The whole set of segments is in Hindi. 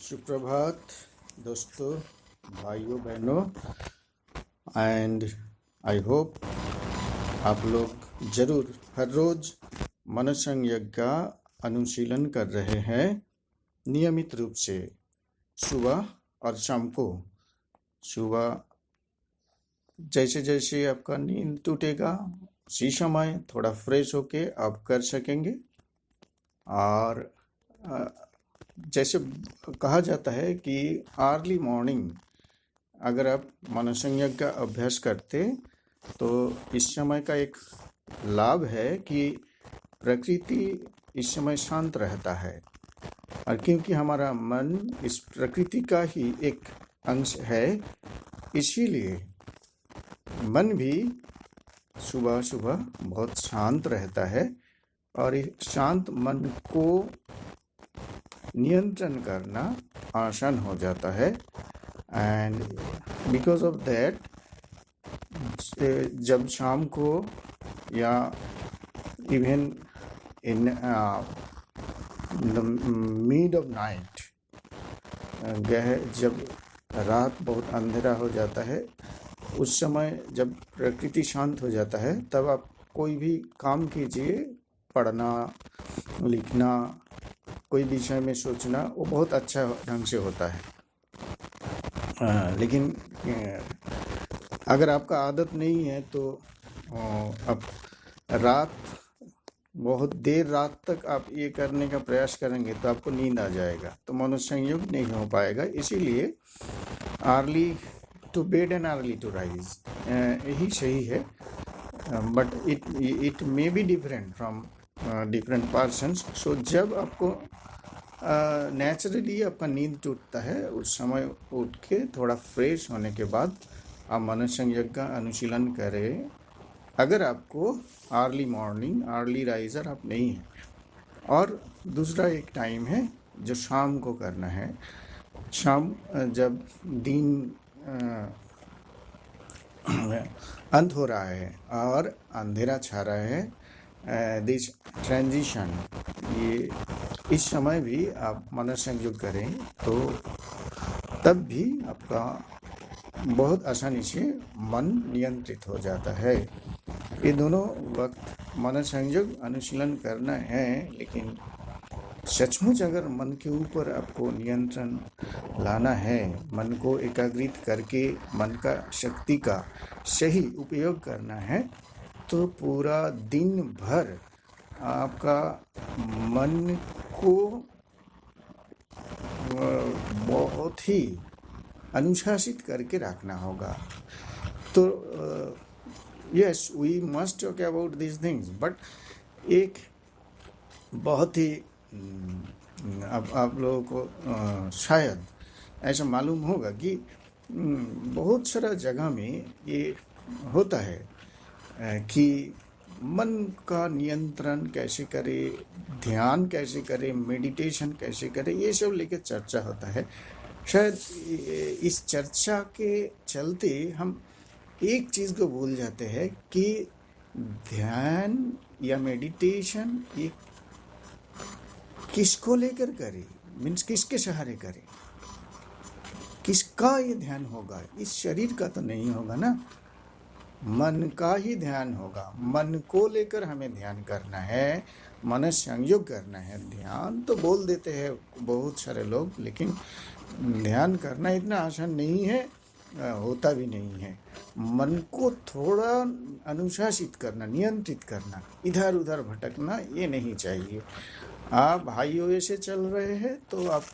सुप्रभात दोस्तों, भाइयों बहनों, एंड आई होप आप लोग जरूर हर रोज मनोसंयम का अनुशीलन कर रहे हैं नियमित रूप से सुबह और शाम को। सुबह जैसे जैसे आपका नींद टूटेगा उसी समय थोड़ा फ्रेश होके आप कर सकेंगे। और जैसे कहा जाता है कि अर्ली मॉर्निंग अगर आप मनोसंयम का अभ्यास करते तो इस समय का एक लाभ है कि प्रकृति इस समय शांत रहता है, और क्योंकि हमारा मन इस प्रकृति का ही एक अंश है, इसीलिए मन भी सुबह सुबह बहुत शांत रहता है। और इस शांत मन को नियंत्रण करना आसान हो जाता है। एंड बिकॉज ऑफ दैट जब शाम को या even in the mid of night, जब रात बहुत अंधेरा हो जाता है, उस समय जब प्रकृति शांत हो जाता है तब आप कोई भी काम कीजिए, पढ़ना लिखना, कोई विषय में सोचना, वो बहुत अच्छा ढंग से होता है। लेकिन अगर आपका आदत नहीं है तो अब रात बहुत देर रात तक आप ये करने का प्रयास करेंगे तो आपको नींद आ जाएगा, तो मनोसंयोग नहीं हो पाएगा। इसीलिए early to bed and early to rise यही सही है। But it may be different from different persons. So जब आपको नेचुरली आपका नींद टूटता है उस समय उठ के थोड़ा फ्रेश होने के बाद आप मनोसंयोग का अनुशीलन करें। अगर आपको अर्ली मॉर्निंग अर्ली राइजर आप नहीं हैं। और दूसरा एक टाइम है जो शाम को करना है। शाम जब दिन अंत हो रहा है और अंधेरा छा रहा है, दिस ट्रांजिशन, ये इस समय भी आप मनोसंयोग करें तो तब भी आपका बहुत आसानी से मन नियंत्रित हो जाता है। ये दोनों वक्त मनोसंयोग अनुशीलन करना है, लेकिन सचमुच अगर मन के ऊपर आपको नियंत्रण लाना है, मन को एकाग्रित करके मन का शक्ति का सही उपयोग करना है, तो पूरा दिन भर आपका मन को बहुत ही अनुशासित करके रखना होगा। तो yes, we must talk about this things, but एक बहुत ही अब आप लोगों को शायद ऐसा मालूम होगा कि बहुत सारा जगह में ये होता है कि मन का नियंत्रण कैसे करे, ध्यान कैसे करे, मेडिटेशन कैसे करे, ये सब लेकर चर्चा होता है। शायद इस चर्चा के चलते हम एक चीज़ को भूल जाते हैं कि ध्यान या मेडिटेशन ये किसको लेकर करे, मीन्स किसके सहारे करे, किसका ये ध्यान होगा। इस शरीर का तो नहीं होगा ना, मन का ही ध्यान होगा। मन को लेकर हमें ध्यान करना है, मनोसंयोग करना है। ध्यान तो बोल देते हैं बहुत सारे लोग, लेकिन ध्यान करना इतना आसान नहीं है, होता भी नहीं है। मन को थोड़ा अनुशासित करना, नियंत्रित करना, इधर उधर भटकना ये नहीं चाहिए। आप हाईवे से चल रहे हैं तो आप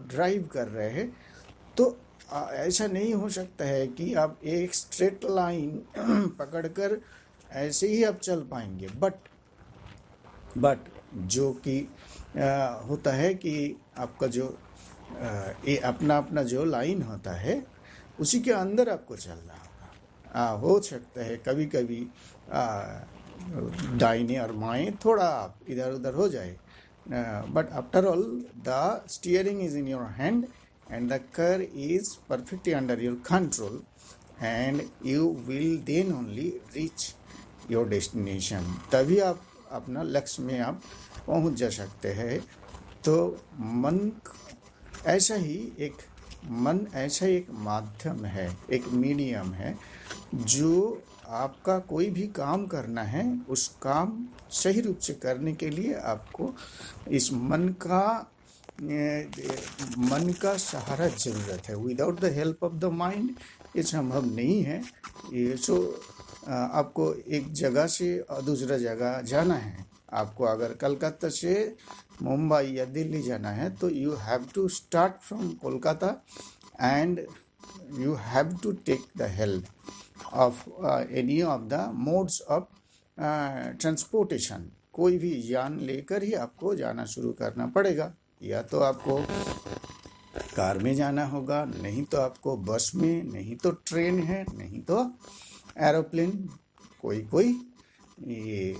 ड्राइव कर रहे हैं, तो ऐसा नहीं हो सकता है कि आप एक स्ट्रेट लाइन पकड़कर ऐसे ही आप चल पाएंगे। बट जो कि होता है कि आपका जो ये अपना जो लाइन होता है उसी के अंदर आपको चलना होगा। हो सकता है कभी कभी दाहिने और बाएं थोड़ा आप इधर उधर हो जाए, but after all the steering is in your hand and the car is perfectly under your control, and you will then only reach your destination। तभी आप अपना लक्ष्य में आप पहुंच जा सकते हैं। तो मन ऐसा ही एक मन ऐसा एक माध्यम है, एक मीडियम है, जो आपका कोई भी काम करना है उस काम सही रूप से करने के लिए आपको इस मन का सहारा ज़रूरत है। Without the help of the mind ये संभव नहीं है। ये आपको एक जगह से दूसरा जगह जाना है, आपको अगर कलकत्ता से मुंबई या दिल्ली जाना है तो you have to start from Kolkata and you have to take the help of any of the modes of transportation. कोई भी यान लेकर ही आपको जाना शुरू करना पड़ेगा, या तो आपको कार में जाना होगा, नहीं तो आपको बस में, नहीं तो ट्रेन है, नहीं तो एरोप्लेन, कोई ये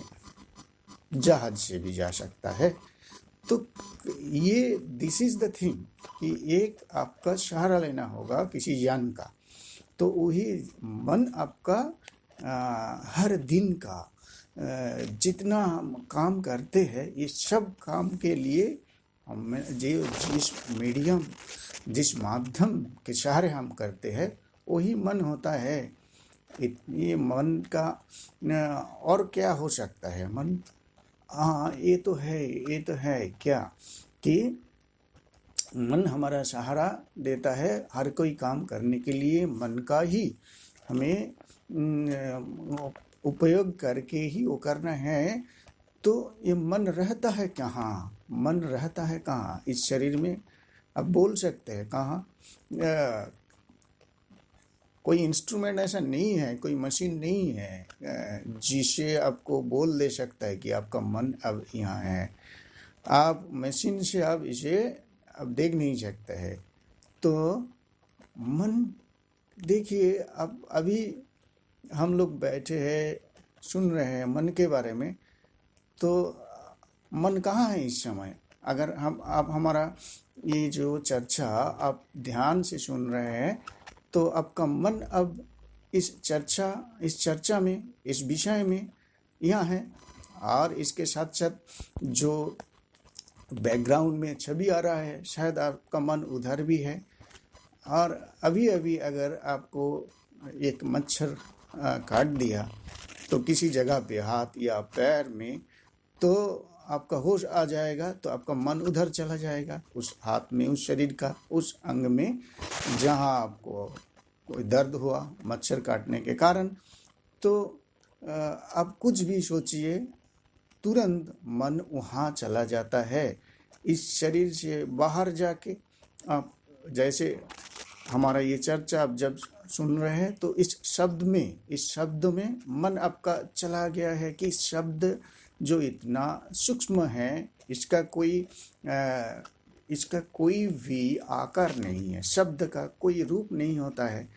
जहाज से भी जा सकता है। तो ये दिस इज द थिंग कि एक आपका सहारा लेना होगा किसी यान का, तो वही मन आपका हर दिन का जितना हम काम करते हैं, ये सब काम के लिए हम जिस माध्यम के सहारे हम करते हैं वही मन होता है। ये मन का और क्या हो सकता है? मन, हाँ ये तो है क्या कि मन हमारा सहारा देता है हर कोई काम करने के लिए। मन का ही हमें उपयोग करके ही वो करना है। तो ये मन रहता है कहाँ? मन रहता है कहाँ? इस शरीर में। अब बोल सकते हैं कहाँ? कोई इंस्ट्रूमेंट ऐसा नहीं है, कोई मशीन नहीं है जिसे आपको बोल दे सकता है कि आपका मन अब यहाँ है। आप मशीन से आप इसे अब देख नहीं सकते हैं। तो मन, देखिए अब अभी हम लोग बैठे हैं, सुन रहे हैं मन के बारे में, तो मन कहाँ है इस समय? अगर आप हमारा ये जो चर्चा आप ध्यान से सुन रहे हैं, तो आपका मन अब इस चर्चा में, इस विषय में यहाँ है। और इसके साथ साथ जो बैकग्राउंड में छवि आ रहा है, शायद आपका मन उधर भी है। और अभी अभी अगर आपको एक मच्छर काट दिया तो किसी जगह पे, हाथ या पैर में, तो आपका होश आ जाएगा, तो आपका मन उधर चला जाएगा, उस हाथ में, उस शरीर का उस अंग में जहाँ आपको कोई दर्द हुआ मच्छर काटने के कारण। तो आप कुछ भी सोचिए, तुरंत मन वहाँ चला जाता है। इस शरीर से बाहर जाके आप, जैसे हमारा ये चर्चा आप जब सुन रहे हैं, तो इस शब्द में मन आपका चला गया है कि शब्द जो इतना सूक्ष्म है, इसका कोई भी आकार नहीं है, शब्द का कोई रूप नहीं होता है।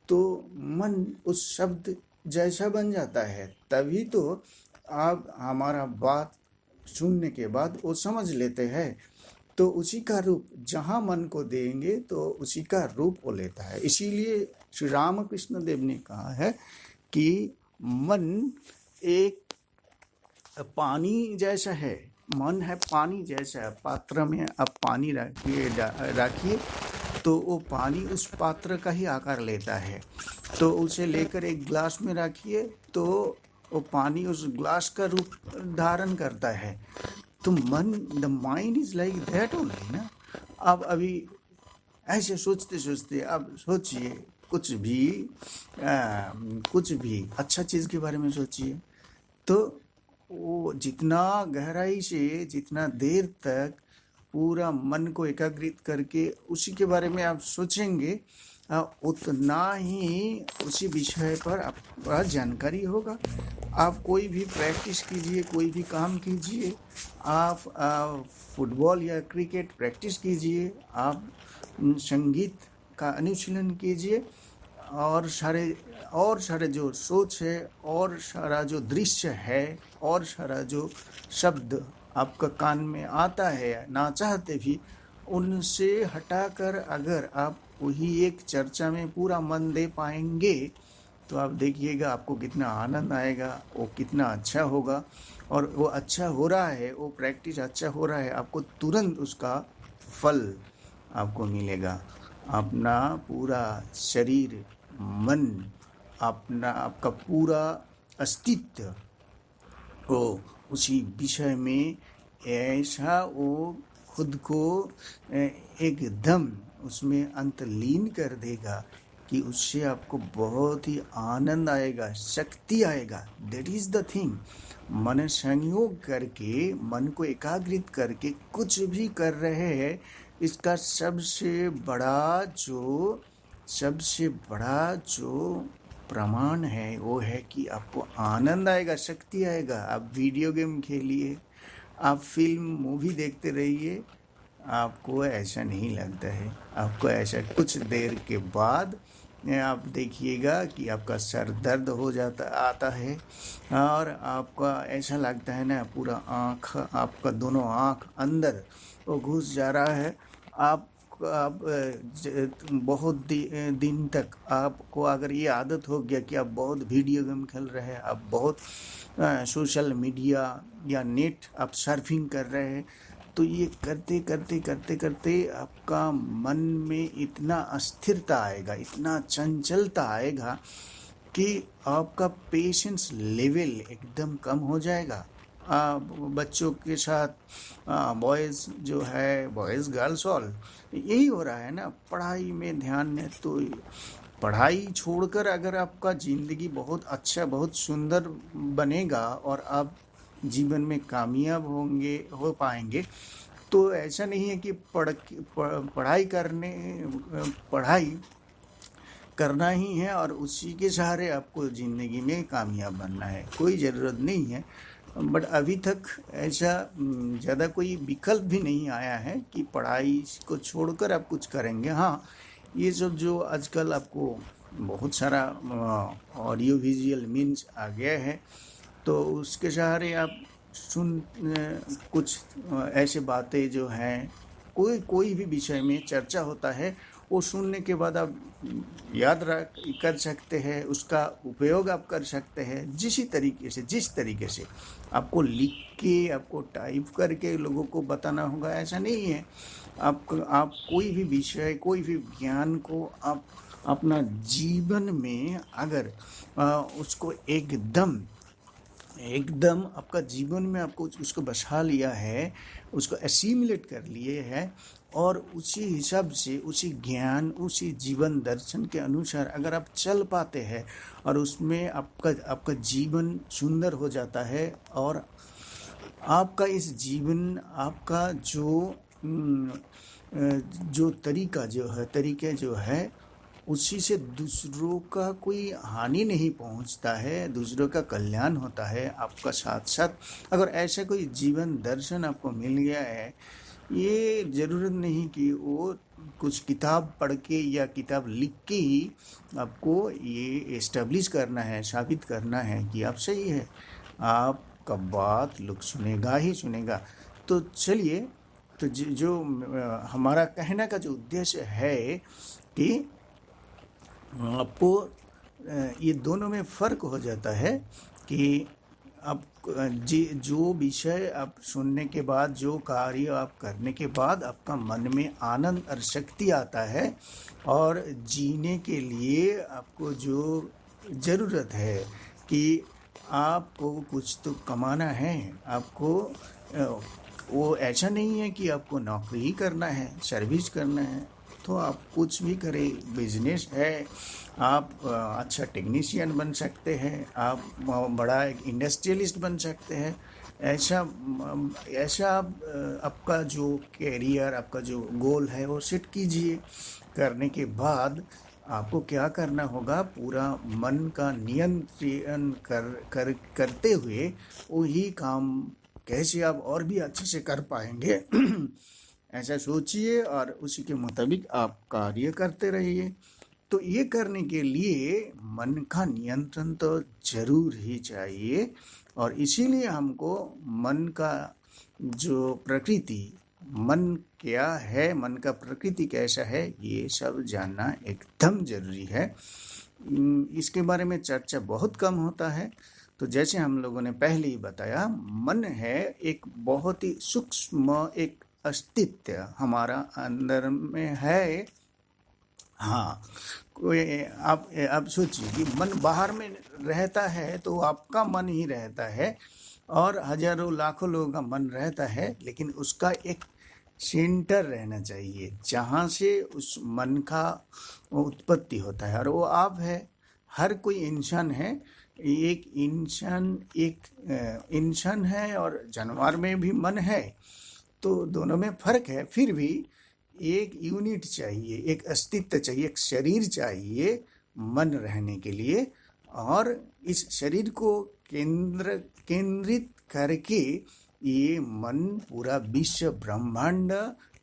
तो मन उस शब्द जैसा बन जाता है, तभी तो आप हमारा बात सुनने के बाद वो समझ लेते हैं। तो उसी का रूप जहाँ मन को देंगे तो उसी का रूप वो लेता है। इसीलिए श्री रामकृष्ण देव ने कहा है कि मन एक पानी जैसा है। मन है पानी जैसा है। पात्र में आप पानी रखिए तो वो पानी उस पात्र का ही आकार लेता है। तो उसे लेकर एक ग्लास में रखिए तो वो पानी उस ग्लास का रूप धारण करता है। तो मन, the mind is like that only ना। अब अभी ऐसे सोचते सोचते अब सोचिए, कुछ भी अच्छा चीज़ के बारे में सोचिए, तो वो जितना गहराई से, जितना देर तक पूरा मन को एकाग्रित करके उसी के बारे में आप सोचेंगे, उतना ही उसी विषय पर आपका जानकारी होगा। आप कोई भी प्रैक्टिस कीजिए, कोई भी काम कीजिए, आप फुटबॉल या क्रिकेट प्रैक्टिस कीजिए, आप संगीत का अनुशीलन कीजिए, और सारे जो सोच है, और सारा जो दृश्य है, और सारा जो शब्द आपका कान में आता है ना चाहते भी, उनसे हटाकर अगर आप वही एक चर्चा में पूरा मन दे पाएंगे, तो आप देखिएगा आपको कितना आनंद आएगा, वो कितना अच्छा होगा। और वो अच्छा हो रहा है, वो प्रैक्टिस अच्छा हो रहा है, आपको तुरंत उसका फल आपको मिलेगा। अपना पूरा शरीर, मन, आपका पूरा अस्तित्व वो उसी विषय में ऐसा वो खुद को एकदम उसमें अंतलीन कर देगा कि उससे आपको बहुत ही आनंद आएगा, शक्ति आएगा। That is the thing. मन संयोग करके, मन को एकाग्रित करके कुछ भी कर रहे हैं, इसका सबसे बड़ा जो प्रमाण है वो है कि आपको आनंद आएगा, शक्ति आएगा। आप वीडियो गेम खेलिए, आप फिल्म मूवी देखते रहिए, आपको ऐसा नहीं लगता है। आपको ऐसा कुछ देर के बाद आप देखिएगा कि आपका सर दर्द हो आता है और आपका ऐसा लगता है ना, पूरा आपका दोनों आँख अंदर वो घुस जा रहा है। आप बहुत दिन तक आपको अगर ये आदत हो गया कि आप बहुत वीडियो गेम खेल रहे हैं, आप बहुत सोशल मीडिया या नेट आप सर्फिंग कर रहे हैं, तो ये करते आपका मन में इतना अस्थिरता आएगा, इतना चंचलता आएगा कि आपका पेशेंस लेवल एकदम कम हो जाएगा। बच्चों के साथ बॉयज़ गर्ल्स ऑल यही हो रहा है ना, पढ़ाई में ध्यान है। तो पढ़ाई छोड़कर अगर आपका ज़िंदगी बहुत अच्छा, बहुत सुंदर बनेगा और आप जीवन में कामयाब हो पाएंगे, तो ऐसा नहीं है कि पढ़ाई करना ही है और उसी के सहारे आपको ज़िंदगी में कामयाब बनना है, कोई ज़रूरत नहीं है। बट अभी तक ऐसा ज़्यादा कोई विकल्प भी नहीं आया है कि पढ़ाई को छोड़कर आप कुछ करेंगे। हाँ, ये सब जो आजकल आपको बहुत सारा ऑडियो विजुअल मीन्स आ गया है, तो उसके सहारे आप कुछ ऐसे बातें जो हैं, कोई भी विषय में चर्चा होता है, वो सुनने के बाद आप याद कर सकते हैं, उसका उपयोग आप कर सकते हैं जिस तरीके से आपको लिख के, आपको टाइप करके लोगों को बताना होगा, ऐसा नहीं है। आप कोई भी विषय, कोई भी ज्ञान को आप अपना जीवन में अगर उसको एकदम आपका जीवन में आपको उसको बसा लिया है, उसको एसिमुलेट कर लिए है, और उसी हिसाब से, उसी ज्ञान, उसी जीवन दर्शन के अनुसार अगर आप चल पाते हैं और उसमें आपका जीवन सुंदर हो जाता है, और आपका इस जीवन, आपका जो तरीके जो है उसी से दूसरों का कोई हानि नहीं पहुंचता है, दूसरों का कल्याण होता है आपका साथ साथ। अगर ऐसा कोई जीवन दर्शन आपको मिल गया है, ये ज़रूरत नहीं कि वो कुछ किताब पढ़ के या किताब लिख के ही आपको ये एस्टेब्लिश करना है, साबित करना है कि आप सही है। आपका बात लोग सुनेगा ही सुनेगा। तो चलिए, तो जो हमारा कहने का जो उद्देश्य है कि आपको ये दोनों में फ़र्क हो जाता है कि आप जो विषय आप सुनने के बाद, जो कार्य आप करने के बाद आपका मन में आनंद और शक्ति आता है, और जीने के लिए आपको जो ज़रूरत है कि आपको कुछ तो कमाना है, आपको वो ऐसा नहीं है कि आपको नौकरी ही करना है, सर्विस करना है, तो आप कुछ भी करें। बिजनेस है, आप अच्छा टेक्नीशियन बन सकते हैं, आप बड़ा एक इंडस्ट्रियलिस्ट बन सकते हैं। ऐसा आपका जो कैरियर, आपका जो गोल है वो सेट कीजिए। करने के बाद आपको क्या करना होगा, पूरा मन का नियंत्रण करते हुए वही काम कैसे आप और भी अच्छे से कर पाएंगे ऐसा सोचिए और उसी के मुताबिक आप कार्य करते रहिए। तो ये करने के लिए मन का नियंत्रण तो जरूर ही चाहिए, और इसीलिए हमको मन का जो प्रकृति, मन क्या है, मन का प्रकृति कैसा है, ये सब जानना एकदम जरूरी है। इसके बारे में चर्चा बहुत कम होता है। तो जैसे हम लोगों ने पहले ही बताया, मन है एक बहुत ही सूक्ष्म, एक अस्तित्व हमारा अंदर में है। हाँ, कोई आप सोचिए कि मन बाहर में रहता है तो आपका मन ही रहता है, और हजारों लाखों लोगों का मन रहता है, लेकिन उसका एक सेंटर रहना चाहिए जहाँ से उस मन का उत्पत्ति होता है, और वो आप है। हर कोई इंसान है। एक इंसान है और जानवर में भी मन है, तो दोनों में फर्क है। फिर भी एक यूनिट चाहिए, एक अस्तित्व चाहिए, एक शरीर चाहिए मन रहने के लिए, और इस शरीर को केंद्रित करके ये मन पूरा विश्व ब्रह्मांड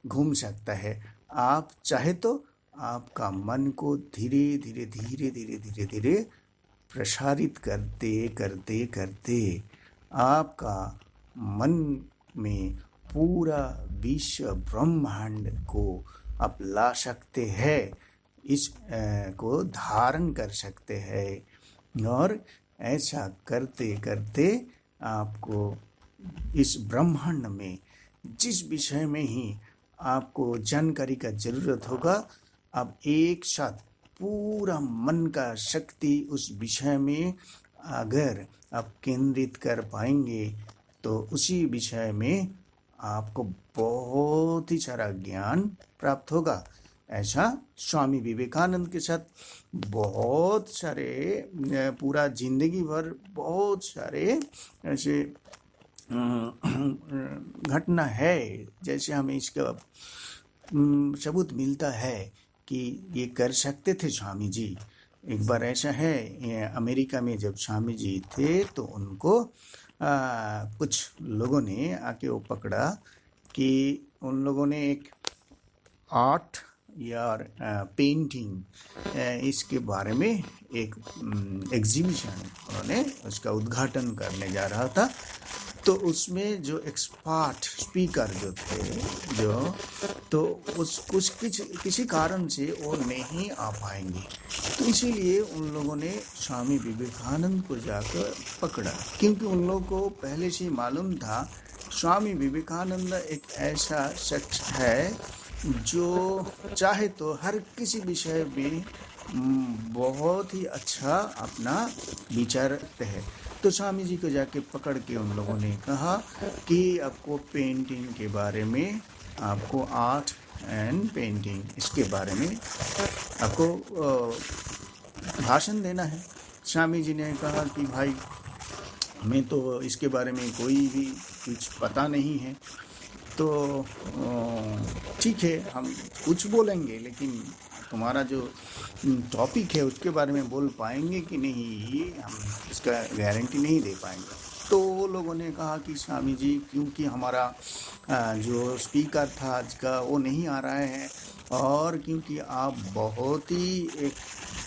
घूम सकता है। आप चाहे तो आपका मन को धीरे धीरे धीरे धीरे धीरे धीरे प्रसारित करते करते करते आपका मन में पूरा विश्व ब्रह्मांड को आप ला सकते हैं, इस को धारण कर सकते हैं। और ऐसा करते करते आपको इस ब्रह्मांड में जिस विषय में ही आपको जानकारी का जरूरत होगा, आप एक साथ पूरा मन का शक्ति उस विषय में अगर आप केंद्रित कर पाएंगे, तो उसी विषय में आपको बहुत ही सारा ज्ञान प्राप्त होगा। ऐसा स्वामी विवेकानंद के साथ बहुत सारे पूरा जिंदगी भर बहुत सारे ऐसे घटना है, जैसे हमें इसका सबूत मिलता है कि ये कर सकते थे स्वामी जी। एक बार ऐसा है, अमेरिका में जब स्वामी जी थे तो उनको कुछ लोगों ने आके वो पकड़ा कि उन लोगों ने एक आर्ट या पेंटिंग इसके बारे में एक एग्जीबिशन उन्होंने उसका उद्घाटन करने जा रहा था। तो उसमें जो एक्सपर्ट स्पीकर जो थे तो किसी कारण से वो नहीं आ पाएंगे, तो इसीलिए उन लोगों ने स्वामी विवेकानंद को जाकर पकड़ा, क्योंकि उन लोगों को पहले से मालूम था स्वामी विवेकानंद एक ऐसा शख्स है जो चाहे तो हर किसी विषय में बहुत ही अच्छा अपना विचार रखते हैं। तो स्वामी जी को जाके पकड़ के उन लोगों ने कहा कि आपको पेंटिंग के बारे में, आपको आर्ट एंड पेंटिंग इसके बारे में आपको भाषण देना है। स्वामी जी ने कहा कि भाई हमें तो इसके बारे में कोई भी कुछ पता नहीं है, तो ठीक है हम कुछ बोलेंगे, लेकिन तुम्हारा जो टॉपिक है उसके बारे में बोल पाएंगे कि नहीं, ये हम इसका गारंटी नहीं दे पाएंगे। तो वो लोगों ने कहा कि स्वामी जी, क्योंकि हमारा जो स्पीकर था आज का वो नहीं आ रहा है, और क्योंकि आप बहुत ही एक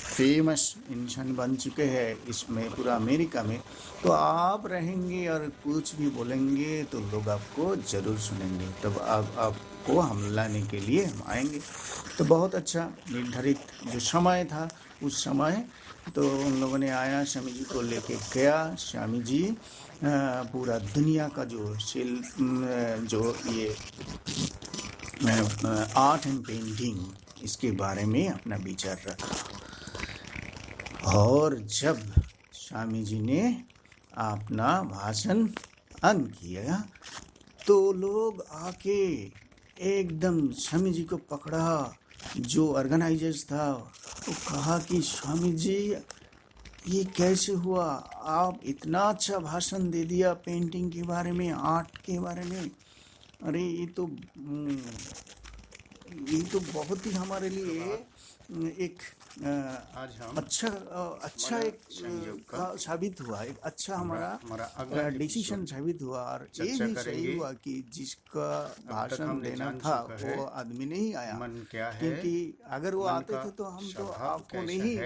फेमस इंसान बन चुके हैं इसमें पूरा अमेरिका में, तो आप रहेंगे और कुछ भी बोलेंगे तो लोग आपको ज़रूर सुनेंगे, तब आपको हम लाने के लिए हम आएंगे। तो बहुत अच्छा निर्धारित जो समय था उस समय तो उन लोगों ने आया, स्वामी जी को लेके गया। स्वामी जी पूरा दुनिया का जो ये आर्ट एंड पेंटिंग इसके बारे में अपना विचार रखा, और जब स्वामी जी ने अपना भाषण अंत किया तो लोग आके एकदम स्वामी जी को पकड़ा, जो ऑर्गेनाइजर्स था, वो कहा कि स्वामी जी ये कैसे हुआ, आप इतना अच्छा भाषण दे दिया पेंटिंग के बारे में, आर्ट के बारे में। अरे ये तो बहुत ही हमारे लिए एक आज हम अच्छा एक साबित हुआ, एक अच्छा हमारा डिसीजन साबित हुआ, और ये भी सही हुआ कि जिसका भाषण देना था वो आदमी नहीं आया, क्योंकि अगर वो आते थे तो हम तो आपको नहीं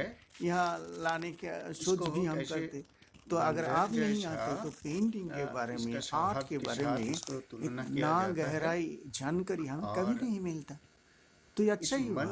यहाँ लाने का सोच भी हम करते। तो अगर आप नहीं आते तो पेंटिंग के बारे में, आर्ट के बारे में इतना गहराई जानकारी हमें कभी नहीं मिलता। तो ये अच्छा ही हुआ।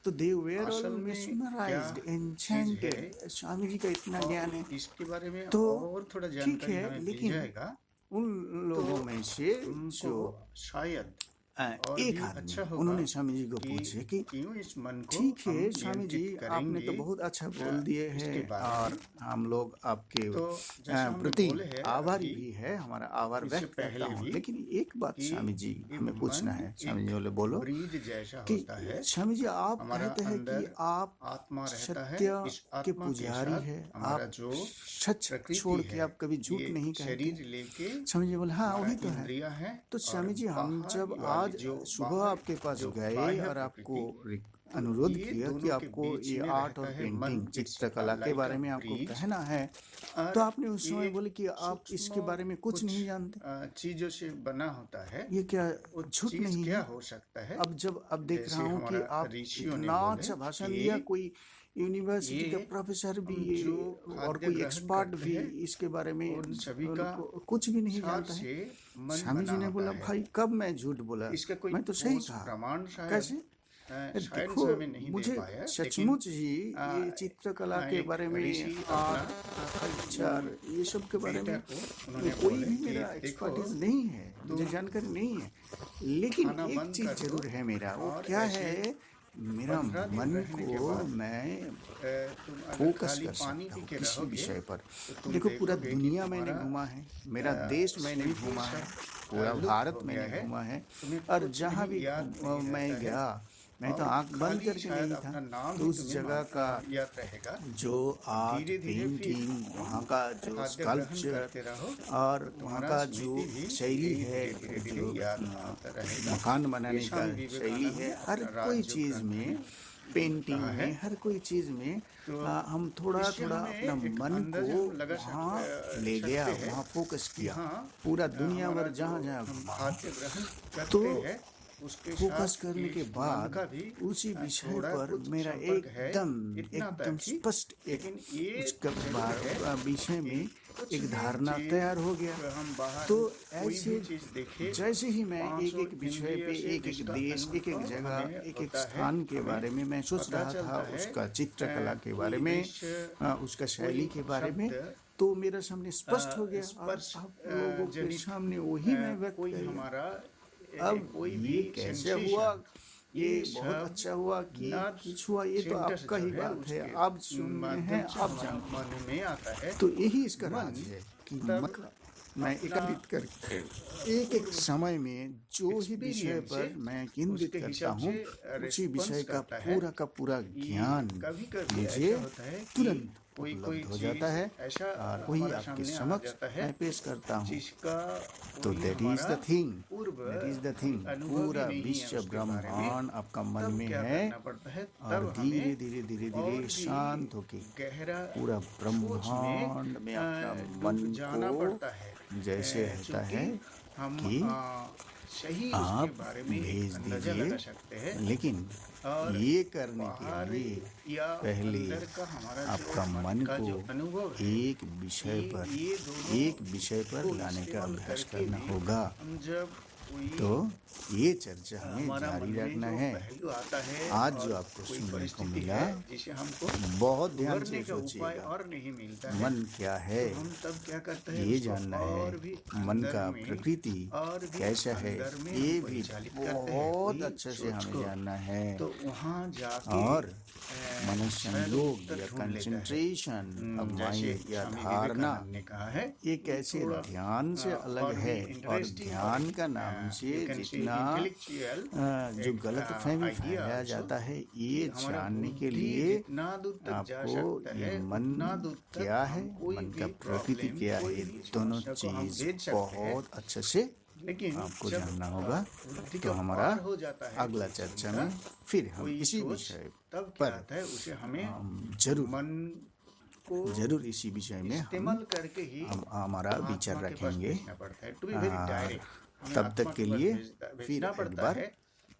तो they were all mesmerised, enchanted. Swami ji का इतना ज्ञान है इसके बारे में तो और थोड़ा ठीक जानकारी है, हमें मिल लेकिन जाएगा उन लोगों में से जो शायद और एक भी आदमी अच्छा होगा उन्होंने स्वामी जी को कि पूछे कि क्यों इस मन को ठीक हम है स्वामी जी, नियंत्रित आपने तो करेंगे बहुत अच्छा बोल दिए इसके हैं बारे और में। हम लोग आपके तो जैसा हमने प्रति बोले है आभारी अभी भी है, हमारा आभार इससे व्यक्त करता पहले हूँ। भी लेकिन एक बात कि स्वामी जी ये हमें पूछना मन है। स्वामी जी एक बोले बोलो ब्रीज जैसा कि होता है। स्वामी जी आप हमारा कहते हैं कि अंदर आप आत्मा रहता है, सत्य इस के आत्मा के पुजारी साथ है, हमारा आप जो सच छोड़ प्रकृति के है, आप कभी झूठ ये नहीं कहते। शरीर लेके स्वामी जी बोले हाँ हमारा वही तो है। इंद्रियां हैं, तो और स्वामी जी हम जब बाहर वाली आज जो सुबह बाहर आपके पास जो गए बाह्य और आपको प्रकृति, तो अनुरोध ये किया कि दोनों के आपको बीच ये में आर्ट रहता और है मन। पेंटिंग इट्स चित्रकला के लाइक बारे अ में आपको ब्रिज। कहना है, तो और आपने उस समय ये बोले कि आप इसके बारे में कुछ नहीं जानते। चीजों से बना होता है। ये क्या वो झूठ चीज नहीं क्या है? हो सकता है? अब देख रहा जैसे हूँ कि हमारा आप ऋषियों ने इतना बोले अच्छा भाषण कि दिया, कोई यूनिवर्सिटी का ये प्रोफेसर भी हम ये जो और खाद्य कोई ग्रहण एक्सपर्ट करते भी हैं, इसके बारे में उन सभी का उनको कुछ भी नहीं सार जानता है। से मन स्वामी जी बना ने होता बोला है। भाई कब मैं झूठ बोला, इसका कोई मैं तो सही ठोस कहा। प्रमाण शायद कैसे? साइंस देखो हमें नहीं दे मुझे पाया, लेकिन सचमुच ही ये चित्रकला के एक बारे में, ऋषि आर्ट, अपना कल्चर, ये सब के बारे बेटा में को उन्होंने कोई बोले भी कि मेरा देखो एक्सपर्टीज नहीं है, मुझे जानकारी नहीं है। लेकिन खाना एक बंद चीज कर दो, जरूर है मेरा, वो और क्या ऐसे है, मेरा 15 दिन मन रहने के को बाद मैं तुम अगर फोकस खाली कर पानी सकता पी हूँ के किसी रहोगे विषय पर। तो तुम देखो पूरा देखोगे कि दुनिया मैंने तुम्हारा घूमा है, मेरा देश मैंने स्मृति घूमा है, सब पूरा लुप्त भारत हो गया मैंने है। घूमा है, तुम्हें और कुछ जहाँ नहीं भी याद नहीं मैं रहता है, गया मैं तो और आंख बंद खाली करके शायद गई अपना था। नाम तो ही उस तुम्हें जगह का याद रहेगा। जो आर्ट, धीरे धीरे फिर पेंटिंग, तुम वहाँ का जो खाद्य ग्रहण स्कल्पचर करते रहो, और तो वहाँ तुम्हारा का जो स्मृति भी शैली धीरे है, धीरे धीरे जो याद आता रहेगा। मकान बनाने ये का स्वामी शैली है, विवेकानंद हर कोई राजयोग चीज़ ग्रंथ में, में पेंटिंग कहा है। में, हर कोई चीज़ में तो हम थोड़ा इससे थोड़ा हमें अपना एक मन अंदाजा को हम लगा वहाँ ले सकते गया, हैं वहाँ फोकस कि किया, हाँ, पूरा दुनिया हमारा भर जहाँ जो जहाँ हम घूमा। खाद्य ग्रहण करते तो हैं उसके फोकस साथ करने के इस मन बाद का भी उसी विषय थोड़ा पर कुछ मेरा संपर्क है, एकदम इतना एकदम तक ही। स्पष्ट एक लेकिन ये उसका जरूर है विषय में कुछ एक भी धारणा चीज तैयार हो गया। हम बाहर तो कोई ऐसे भी चीज देखे, जैसे ही मैं एक 500 एक विषय पे, इंद्रियों से एक एक जिसका देश, एक एक अनुभव जगह, हमें एक एक होता है, स्थान के हमें बारे में मैं सोच पता रहा था, चलता है, उसका चित्रकला के बारे कोई में, दृश्य, उसका शैली के बारे में, शब्द, तो मेरे सामने स्पष्ट हो गया। और स्पर्श आप लोगों के जनित, सामने वही मैं व्यक्त कोई कर हमारा अब कोई ये भी कैसे sensation, हुआ, ये सब बहुत अच्छा हुआ कि नर्व्स कुछ हुआ, ये तो सेंटर्स आपका जो ही है बात है, उसके आप सुनने माध्यम हैं, से आप हमारे जानते हैं। मन में आता है। तो यही इसका मन राज है कि तब मन मैं अपना एकत्रित करके एक एक समय में जो ही विषय experience पर से मैं केंद्रित उसके करता हिसाब हूँ, से उसी विषय response का करता है। पूरा का पूरा ज्ञान कभी-कभी मुझे ऐसा होता है कि तुरंत कोई उपलब्ध हो चीज जाता है, ऐसा और वही हमारे आपके सामने आ समक्ष जाता है मैं पेश करता हूँ। जिसका तो कोई दैट इज द हमारा थिंग, पूर्व दैट इज द थिंग, अनुभव पूरा ही नहीं है विश्व उसके बारे में। ब्रह्मांड आपका मन तब में क्या है, करना पड़ता है? और तब धीरे हमें धीरे धीरे और धीरे भी शांत होके गहरा पूरा सोच ब्रह्मांड में अपना मन डूब जाना को पड़ता है। जैसे रहता है चूंकि हम कि सही आप उसके बारे में भेज अंदाजा दीजिए, लगा सकते हैं। लेकिन और ये करने बाहर के लिए या पहले अंदर का हमारा जो आपका मन का जो को अनुभव है, एक विषय पर ये दोनों एक विषय पर को लाने का इस्तेमाल अभ्यास करके करना भी होगा। हम जब कोई तो ये चर्चा हमें हमारा जारी मन में रखना जो है। पहलू आता है आज और जो आपको कोई सुनने को परिस्थिति मिला, है जिसे हमको बहुत ध्यान उभरने से का उपाय सोचिएगा। और नहीं मिलता है, मन क्या है, तो हम तब क्या करते हैं, ये उसको जानना और है, भी मन अंदर का में प्रकृति और भी कैसा है, अंदर में ये हम भी परिचालित करते हैं बहुत कोई अच्छे से सोच हमें को। जानना है। तो वहाँ जाके और मनुष्य शायद योग उत्तर या ढूंढ लेता है। कंसंट्रेशन ऑफ जैसे माइंड या स्वामी धारणा, विवेकानंद ने कहा है, ये कैसे थोड़ा, ध्यान से अलग और भी है, और interesting ध्यान और, का नाम से you can say जितना intellectual जो एक, गलत फहमी idea फैलाया also, जाता है, ये हमारा जानने के बुद्धि लिए जितना दूर तक जा आपको सकता ये है, मन उतना दूर तक क्या हम है, कोई मन भी का प्रकृति problem, क्या कोई है, भी दोनों समस्या को हम चीज भेज सकते हैं। बहुत अच्छे से लेकिन आपको जब जानना होगा। बुद्धि तो का हमारा पार हो जाता है अगला किसी चर्चा का में फिर हम कोई इसी सोच, विषय तब क्या पर आता है, उसे हमें जरूर मन को जरूर इसी विषय में हम इस्तेमाल करके ही हमारा विचार आत्मा के पास रखेंगे। भेजना पड़ता है, to be very direct। हमें तब आत्मा तक के के पास लिए भेजना फिर एक पड़ता बार है।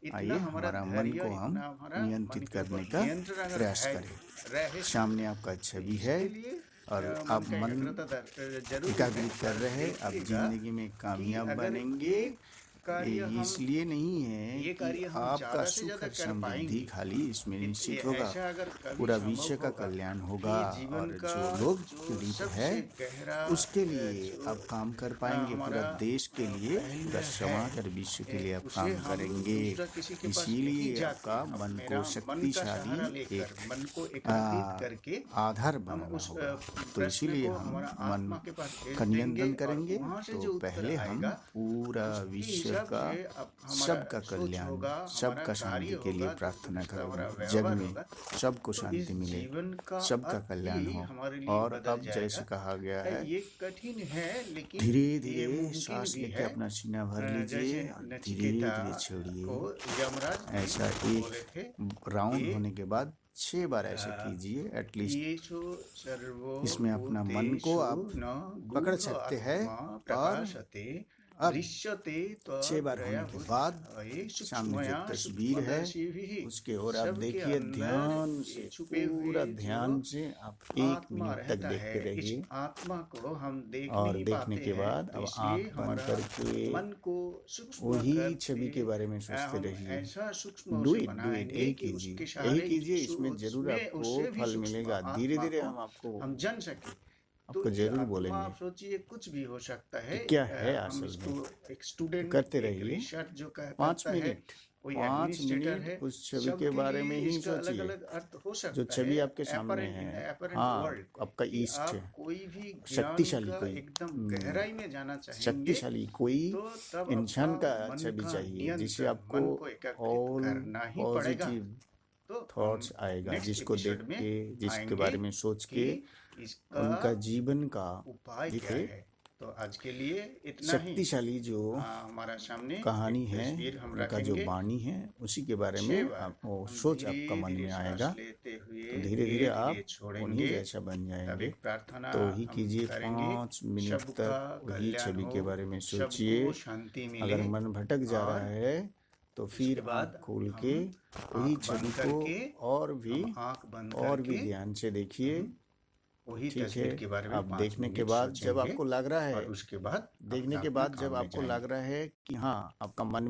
इतना आइए हमारा हमारा मन धैर्य, को हम इतना हमारा नियंत्रित मन के ऊपर करने का नियंत्रण अगर प्रयास है, करें। रहे सामने आपका छवि है इसके लिए, और आप का मन एकाग्रता जरूर एकाग्रित कर रहे हैं, आप देखिएगा जिंदगी में कि कामयाब अगर बनेंगे। एक कार्य हम इसलिए नहीं है ये कि कार्य हम आपका ज्यादा से सुख ज्यादा और कर समृद्धि पाएंगे। खाली इसमें निश्चित होगा, ऐसा अगर कभी पूरा संभव विश्व का होगा कल्याण कि होगा। जीवन और का जो लोग जो पीड़ित है सबसे गहरा उसके लिए जो आप काम कर पाएंगे, पूरा हमारा देश के लिए, पहलू पूरा है, समाज और विश्व के लिए आप उसे काम हम करेंगे। दूसरा किसी के पास नहीं इसीलिए जाके आपका हम मन मेरा को मन का शक्तिशाली सहारा लेकर एक मन को एकाग्रित करके आधार हम बनाना उस होगा। तो प्रश्न इसीलिए को हम हमारा मन आत्मा के पास भेज का देंगे नियंत्रण और करेंगे। वहां से तो जो उत्तर पहले हम आएगा पूरा उसके विश्व हिसाब का, से अब हमारा सबका सोच कल्याण, होगा, हमारा सबका कार्य शांति के लिए होगा, प्रार्थना उसका हमारा करेंगे। जग व्यवहार में होगा। सबको तो शांति इस मिले, जीवन का सबका अर्थ कल्याण ही हो। हमारे लिए और बदल अब जैसे जाएगा। कहा गया है, ये कठिन है लेकिन धीरे ये धीरे मुमकिन सांस भी लेके है। अपना सीना भर जैसे लीजिए और धीरे नचिकेता धीरे को छोड़िए। यमराज ने ऐसा बोले एक थे राउंड कि होने के बाद 6 बार ऐसे कीजिए एटलीस्ट। येषु इसमें अपना मन को सर्वभूतेषु आप न पकड़ गूढ़ सकते हैं। आत्मा और प्रकाशते अब दृश्यते 6 बार होने के बाद त्वद्भये सामने जो सूक्ष्मया तस्वीर है सूक्ष्मदर्शिभिः। उसके ओर आप सबके देखिए अंदर ध्यान ये से, छुपे पूरा हुए ध्यान जो से आप 1 आत्मा मिनट तक रहता देखते है, इस रहिए। आत्मा को हम देख और नहीं देखने पाते के हैं, बाद तो अब इसलिए आंख बंद हमारा करके मन को सूक्ष्म वही छवि के बारे में सोचते हम रहिए। ऐसा सूक्ष्म डू उसे इट, बनाएंगे यही कि कीजिए, उसके यही सहारे कीजिए। इसमें जरूर आपको उससे भी फल सूक्ष्म मिलेगा। धीरे आत्मा धीरे को हम आपको हम जान सके। तो आपको ये जरूर आत्मा बोलेंगे आप सोचिए कुछ भी हो सकता है। कि क्या है हम असल इसको में। एक स्टूडेंट, करते एक रहिए। रिसर्च जो 5 करता है, मिनट, कोई 5 एडमिनिस्ट्रेटर है, मिनट उस छवि के सबके बारे में लिए ही इसका अलग सोचिए अलग अर्थ हो जो सकता छवि है। आपके सामने इन द है। एपरेंट हाँ, वर्ल्ड आपका कि ईस्ट आप है, कोई भी ज्ञान शक्तिशाली का कोई एकदम गहराई में जाना चाहेंगे शक्तिशाली कोई तो तब इंसान आपका का मन छवि का चाहिए जिसे नियंत्रण, आपको मन को एकाग्रित ऑल करना ही पड़ेगा। पॉजिटिव तो हम थॉट्स आएगा, नेक्स्ट जिसको देख एपिसोड में के, जिसके आएंगे बारे में सोच कि के इसका उनका जीवन का उपाय क्या दिखे है। तो आज के लिए इतना ही। शक्तिशाली जो हमारा सामने कहानी एक है, तस्वीर हम उनका जो रखेंगे। वाणी है, उसी के बारे 6 में बार आपको हम सोच आपका मन धीरे-धीरे में सांस आएगा। लेते हुए तो धीरे धीरे धीरे-धीरे आप उन्हीं छोड़ेंगे। जैसा बन तब जाएंगे। एक प्रार्थना तो वही हम कीजिए, करेंगे। 5 मिनट सबका तक वही कल्याण छवि के हो, बारे में सोचिए। सबको शांति मिले। अगर मन भटक जा और रहा है तो उसके फिर बाद आँख खोल हम के वही आँख छवि बंद को करके और भी हम आँख बंद और भी करके ध्यान से देखिए। हम वही ठीक तस्वीर है। के बारे में अब 5 देखने के मिनट बाद जब सोचेंगे आपको लग रहा और है, उसके बाद देखने के अपना बाद जब काम में आपको जाएंगे। लग रहा है कि हाँ, आपका मन